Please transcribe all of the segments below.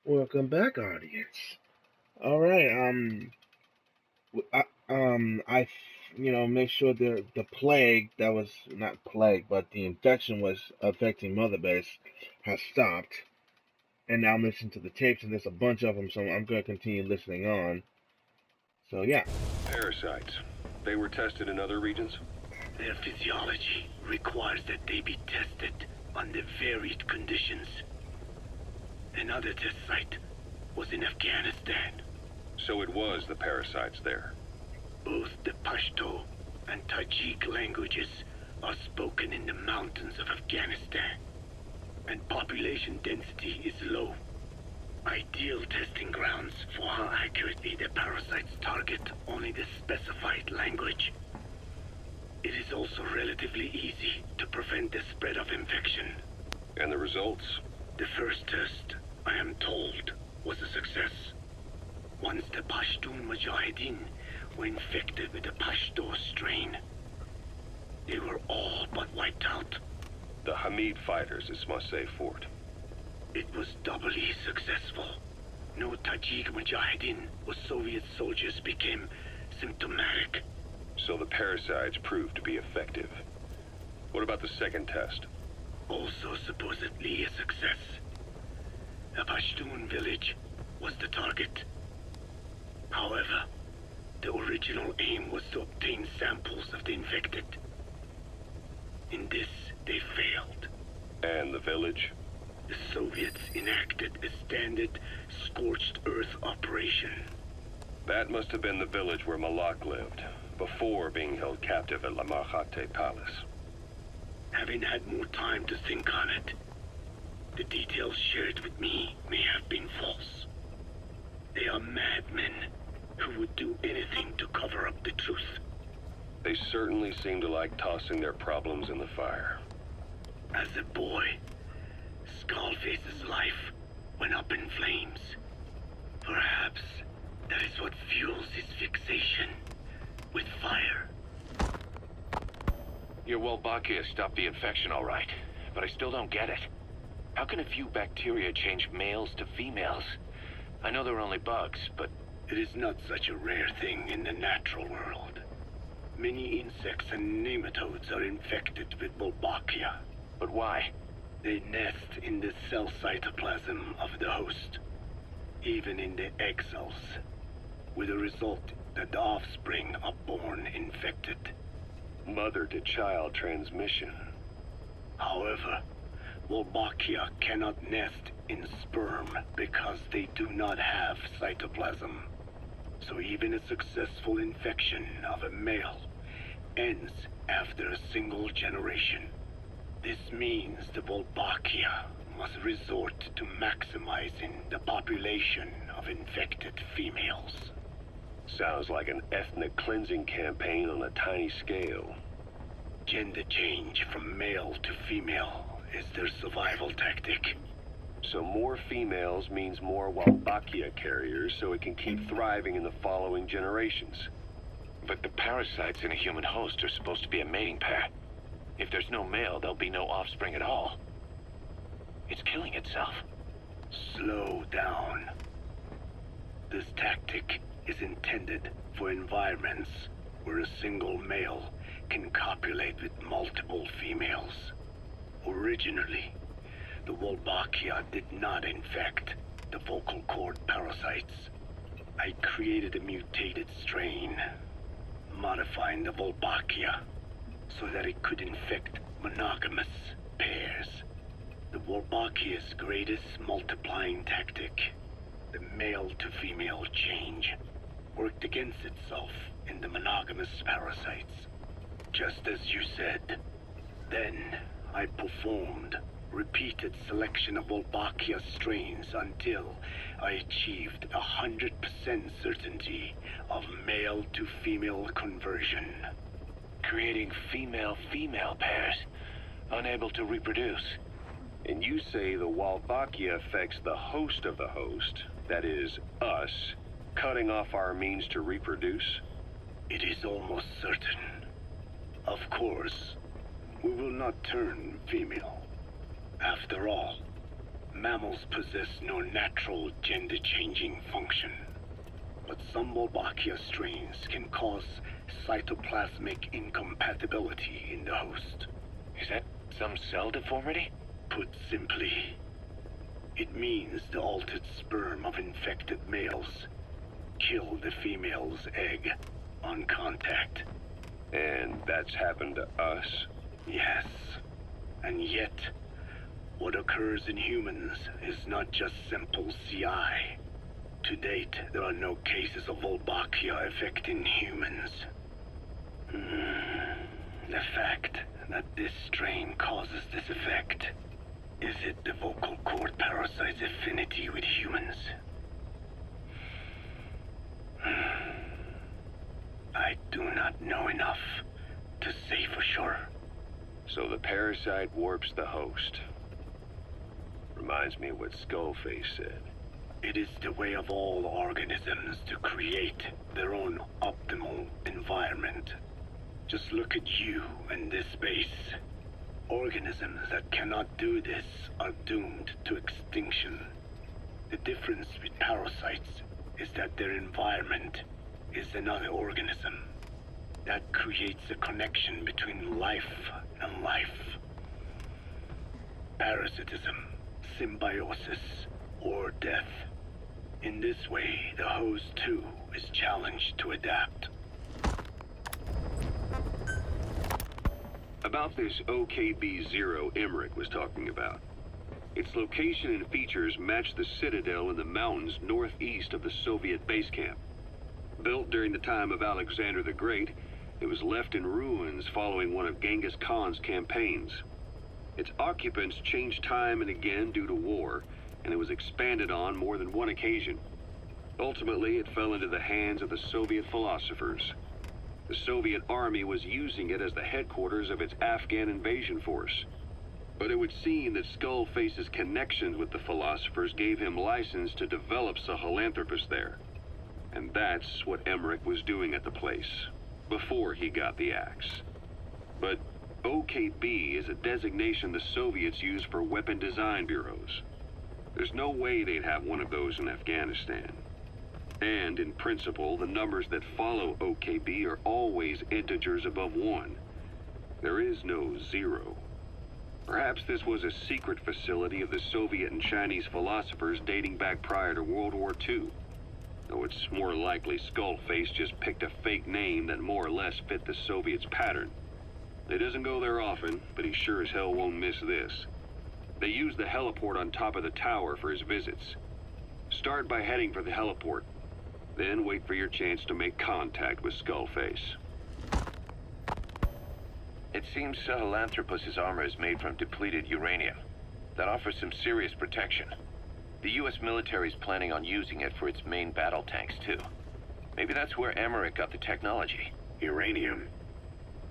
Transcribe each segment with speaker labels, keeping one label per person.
Speaker 1: Welcome back, audience. All right. Make sure the plague that was not plague, but the infection was affecting Mother Base has stopped, and now I'm listening to the tapes, and there's a bunch of them, so I'm gonna continue listening on. So yeah.
Speaker 2: Parasites. They were tested in other regions?
Speaker 3: Their physiology requires that they be tested under varied conditions. Another test site was in Afghanistan.
Speaker 2: So it was the parasites there.
Speaker 3: Both the Pashto and Tajik languages are spoken in the mountains of Afghanistan, and population density is low. Ideal testing grounds for how accurately the parasites target only the specified language. It is also relatively easy to prevent the spread of infection.
Speaker 2: And the results?
Speaker 3: The first test, I am told, was a success. Once the Pashtun Mujahideen were infected with the Pashto strain, they were all but wiped out.
Speaker 2: The Hamid fighters is Mosseh Fort.
Speaker 3: It was doubly successful. No Tajik Mujahideen or Soviet soldiers became symptomatic.
Speaker 2: So the parasites proved to be effective. What about the second test?
Speaker 3: Also supposedly a success. A Pashtun village was the target. However, the original aim was to obtain samples of the infected. In this, they failed.
Speaker 2: And the village?
Speaker 3: The Soviets enacted a standard scorched earth operation.
Speaker 2: That must have been the village where Malak lived, before being held captive at La Marjate Palace.
Speaker 3: Having had more time to think on it, the details shared with me may have been false. They are madmen who would do anything to cover up the truth.
Speaker 2: They certainly seem to like tossing their problems in the fire.
Speaker 3: As a boy, Skullface's life went up in flames. Perhaps that is what fuels his fixation with fire.
Speaker 4: Your Wolbachia stopped the infection all right, but I still don't get it. How can a few bacteria change males to females? I know they're only bugs, but...
Speaker 3: It is not such a rare thing in the natural world. Many insects and nematodes are infected with Wolbachia.
Speaker 4: But why?
Speaker 3: They nest in the cell cytoplasm of the host, even in the egg cells, with the result that the offspring are born infected.
Speaker 2: Mother-to-child transmission.
Speaker 3: However, Wolbachia cannot nest in sperm because they do not have cytoplasm. So even a successful infection of a male ends after a single generation. This means the Wolbachia must resort to maximizing the population of infected females.
Speaker 2: Sounds like an ethnic cleansing campaign on a tiny scale.
Speaker 3: Gender change from male to female is their survival tactic.
Speaker 2: So more females means more Wolbachia carriers, so it can keep thriving in the following generations.
Speaker 4: But the parasites in a human host are supposed to be a mating pair. If there's no male, there'll be no offspring at all. It's killing itself.
Speaker 3: Slow down. This tactic is intended for environments where a single male can copulate with multiple females. Originally, the Wolbachia did not infect the vocal cord parasites. I created a mutated strain, modifying the Wolbachia so that it could infect monogamous pairs. The Wolbachia's greatest multiplying tactic, the male-to-female change, worked against itself in the monogamous parasites. Just as you said. Then, I performed repeated selection of Wolbachia strains until I achieved 100% certainty of male-to-female conversion.
Speaker 4: Creating female-female pairs, unable to reproduce.
Speaker 2: And you say the Wolbachia affects the host of the host, that is, us, cutting off our means to reproduce?
Speaker 3: It is almost certain. Of course, we will not turn female. After all, Mammals possess no natural gender-changing function, but some Wolbachia strains can cause cytoplasmic incompatibility in the host.
Speaker 4: Is that some cell deformity?
Speaker 3: Put simply, it means the altered sperm of infected males kill the female's egg on contact.
Speaker 2: And that's happened to us?
Speaker 3: Yes. And yet, what occurs in humans is not just simple CI. To date, there are no cases of Wolbachia affecting humans. The fact that this strain causes this effect, is it the vocal cord parasite's affinity with humans? I do not know enough to say for sure.
Speaker 2: So the parasite warps the host. Reminds me of what Skullface said.
Speaker 3: It is the way of all organisms to create their own optimal environment. Just look at you and this base. Organisms that cannot do this are doomed to extinction. The difference with parasites is that their environment is another organism. That creates a connection between life and life. Parasitism, symbiosis, or death. In this way, the host too is challenged to adapt.
Speaker 2: About this OKB-0 Emmerich was talking about. Its location and features match the citadel in the mountains northeast of the Soviet base camp. Built during the time of Alexander the Great, it was left in ruins following one of Genghis Khan's campaigns. Its occupants changed time and again due to war, and it was expanded on more than one occasion. Ultimately, it fell into the hands of the Soviet philosophers. The Soviet army was using it as the headquarters of its Afghan invasion force. But it would seem that Skullface's connections with the philosophers gave him license to develop Sahelanthropus there. And that's what Emmerich was doing at the place, before he got the axe. But OKB is a designation the Soviets use for weapon design bureaus. There's no way they'd have one of those in Afghanistan. And in principle, the numbers that follow OKB are always integers above 1. There is no 0. Perhaps this was a secret facility of the Soviet and Chinese philosophers dating back prior to World War II. Though it's more likely Skullface just picked a fake name that more or less fit the Soviets' pattern. He doesn't go there often, but he sure as hell won't miss this. They use the heliport on top of the tower for his visits. Start by heading for the heliport. Then wait for your chance to make contact with Skullface.
Speaker 4: It seems Sahelanthropus's armor is made from depleted uranium. That offers some serious protection. The U.S. military is planning on using it for its main battle tanks, too. Maybe that's where Emmerich got the technology.
Speaker 3: Uranium?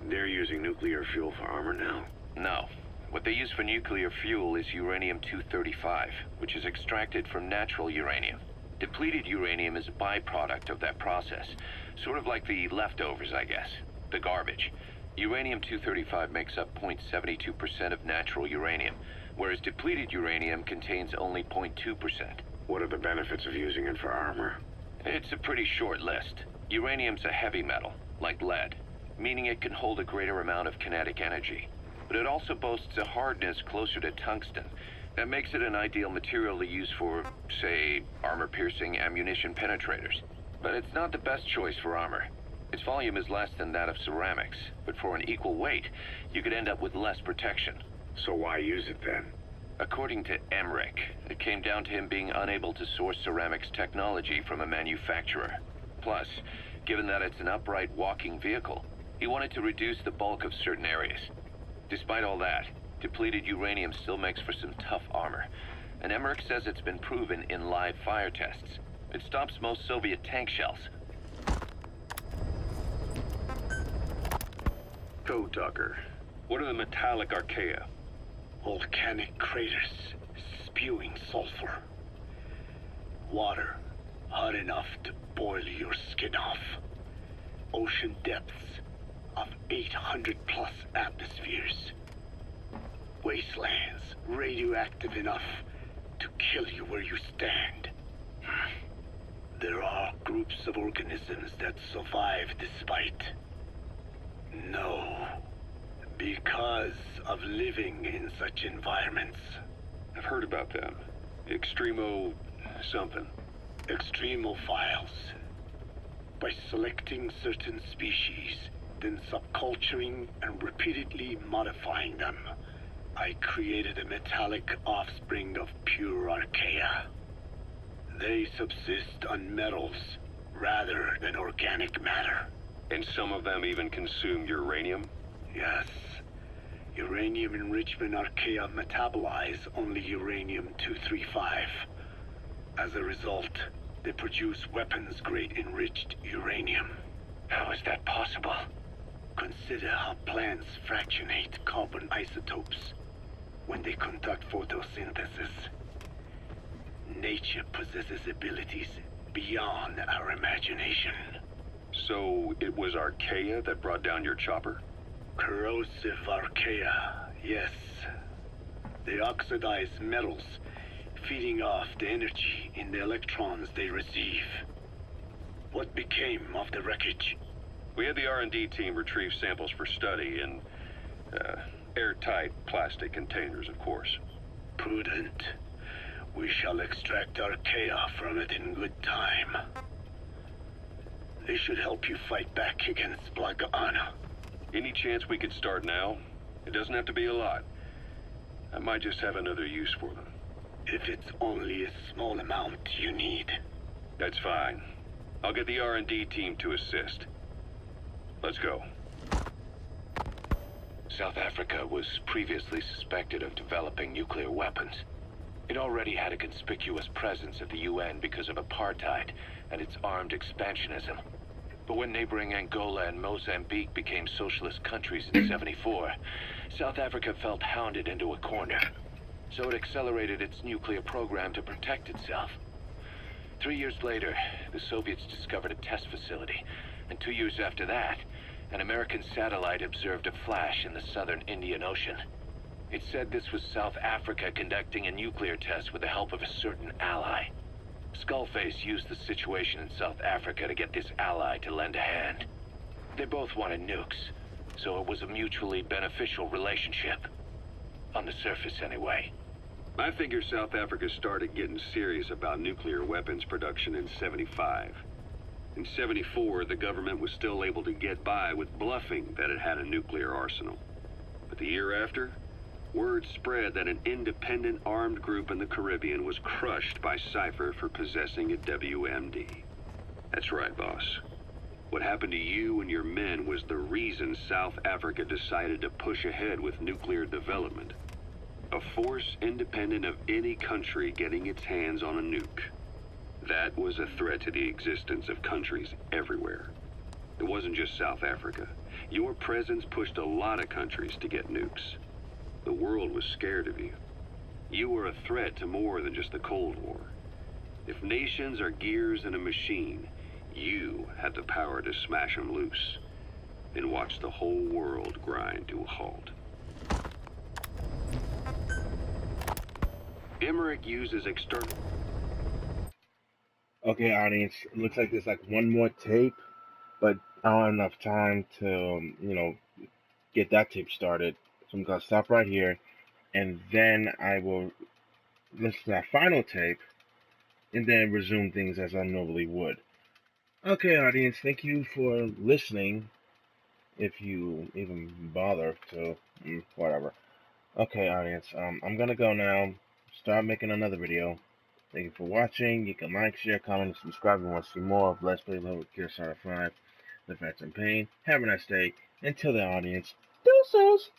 Speaker 3: They're using nuclear fuel for armor now?
Speaker 4: No. What they use for nuclear fuel is uranium-235, which is extracted from natural uranium. Depleted uranium is a byproduct of that process. Sort of like the leftovers, I guess. The garbage. Uranium-235 makes up 0.72% of natural uranium, whereas depleted uranium contains only 0.2%.
Speaker 3: What are the benefits of using it for armor?
Speaker 4: It's a pretty short list. Uranium's a heavy metal, like lead, meaning it can hold a greater amount of kinetic energy. But it also boasts a hardness closer to tungsten. That makes it an ideal material to use for, say, armor-piercing ammunition penetrators. But it's not the best choice for armor. Its volume is less than that of ceramics, but for an equal weight, you could end up with less protection.
Speaker 3: So why use it then?
Speaker 4: According to Emmerich, it came down to him being unable to source ceramics technology from a manufacturer. Plus, given that it's an upright walking vehicle, he wanted to reduce the bulk of certain areas. Despite all that, depleted uranium still makes for some tough armor, and Emmerich says it's been proven in live fire tests. It stops most Soviet tank shells.
Speaker 2: Code Talker, what are the metallic archaea?
Speaker 3: Volcanic craters spewing sulfur. Water hot enough to boil your skin off. Ocean depths of 800 plus atmospheres. Wastelands radioactive enough to kill you where you stand. There are groups of organisms that survive despite. No. Because of living in such environments.
Speaker 2: I've heard about them. Extremo... something.
Speaker 3: Extremophiles. By selecting certain species, then subculturing and repeatedly modifying them, I created a metallic offspring of pure archaea. They subsist on metals rather than organic matter.
Speaker 2: And some of them even consume uranium?
Speaker 3: Yes. Uranium enrichment archaea metabolize only uranium-235. As a result, they produce weapons-grade enriched uranium.
Speaker 4: How is that possible?
Speaker 3: Consider how plants fractionate carbon isotopes when they conduct photosynthesis. Nature possesses abilities beyond our imagination.
Speaker 2: So it was archaea that brought down your chopper?
Speaker 3: Corrosive archaea, yes. They oxidize metals, feeding off the energy in the electrons they receive. What became of the wreckage?
Speaker 2: We had the R&D team retrieve samples for study in airtight plastic containers, of course.
Speaker 3: Prudent. We shall extract archaea from it in good time. They should help you fight back against Blagana.
Speaker 2: Any chance we could start now? It doesn't have to be a lot. I might just have another use for them.
Speaker 3: If it's only a small amount you need.
Speaker 2: That's fine. I'll get the R&D team to assist. Let's go.
Speaker 4: South Africa was previously suspected of developing nuclear weapons. It already had a conspicuous presence at the UN because of apartheid and its armed expansionism. But when neighboring Angola and Mozambique became socialist countries in '74, South Africa felt hounded into a corner. So it accelerated its nuclear program to protect itself. 3 years later, the Soviets discovered a test facility, and 2 years after that, an American satellite observed a flash in the southern Indian Ocean. It said this was South Africa conducting a nuclear test with the help of a certain ally. Skullface used the situation in South Africa to get this ally to lend a hand. They both wanted nukes, so it was a mutually beneficial relationship. On the surface, anyway.
Speaker 2: I figure South Africa started getting serious about nuclear weapons production in '75. In '74, the government was still able to get by with bluffing that it had a nuclear arsenal. But the year after, word spread that an independent armed group in the Caribbean was crushed by Cypher for possessing a WMD. That's right, boss. What happened to you and your men was the reason South Africa decided to push ahead with nuclear development. A force independent of any country getting its hands on a nuke. That was a threat to the existence of countries everywhere. It wasn't just South Africa. Your presence pushed a lot of countries to get nukes. The world was scared of you. You were a threat to more than just the Cold War. If nations are gears in a machine, you had the power to smash them loose and watch the whole world grind to a halt. Emmerich uses external...
Speaker 1: Okay, audience, it looks like there's like one more tape, but I don't have enough time to, get that tape started. So I'm going to stop right here, and then I will listen to that final tape, and then resume things as I normally would. Okay, audience, thank you for listening, if you even bother to, whatever. Okay, audience, I'm going to go now, start making another video. Thank you for watching. You can like, share, comment, and subscribe if you want to see more of Let's Play Love with Gear Solid 5, The Phantom Pain. Have a nice day. Until then, audience, deuces!